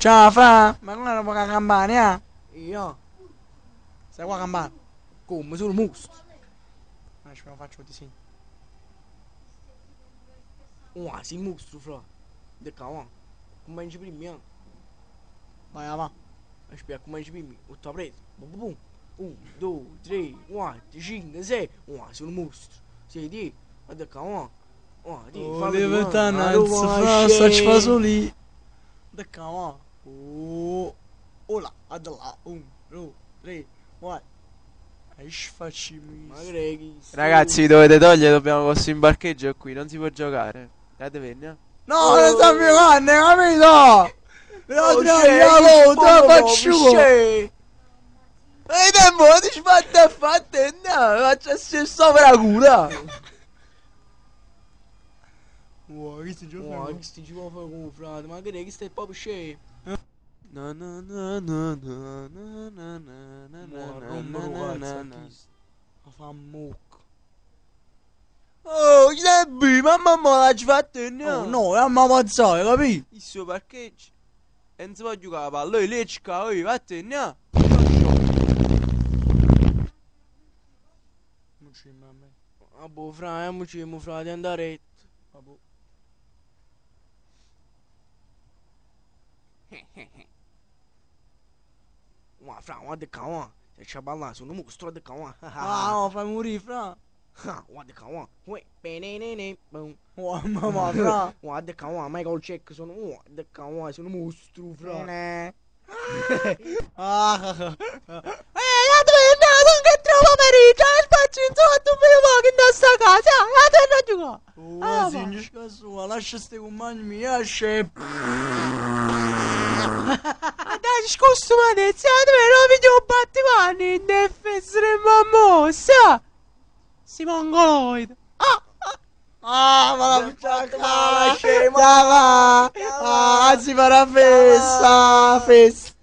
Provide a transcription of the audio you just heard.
Ciao Fra, ma come non può campana? Io? Stai qua a campana? Come? Sono mostro. Aspetta, faccio il disegno. Sei mostro, fra. De calma. Come dici prima? Vai avanti. Aspetta, come dici prima? Ho preso. Bum bum. 1, 2, 3, 4, 5, 6. Sono mostro. 6, 10. De calma. Oh, libertanza, Fra, sta ci fa solo lì. Da calma. Oh, là, ad là. 1, 2, 3, 4. Ma che Ragazzi, dovete togliere, dobbiamo questo imbarcheggio qui, non si può giocare. Date venni, No, non sta giocando, capito? Però la volta faccio. E tempo, ti fatte, no, faccio sopra la cura. Wow, che si gioca? Che sti ci può fare con frate? Ma che stai proprio scemo? No, no, no, no, no, no, no, no, no, no. Ma fa mucco. Oh, che è mamma la ci fatte, no. Oh no, è una mazzata, capito? Il suo parcheggio. E non si può giocare a palla, lei ci cava, vattene, no. Non ci a me. Ah boh, fra, fra, di andare. Vabbè. Ma fra, guarda qua, se c'è balla, sono mostro di qua. Ah, no, fai morire, Fra. Guarda qua, uè, bene, boom. Oh, mamma, Fra. Guarda qua, Michael Check, sono, guarda qua, sono mostro, fra. Ah, Che trovo merito, spazio in sotto, me lo voglio in sta casa, a giocare. oh, signor sua, lascia ste compagni mi esce. Dai, scusa, ma adesso, dove lo vedo battimani, in essere mammosa. Si mongoloide. Ah, ma la la scema. Ah, si farà festa, festa.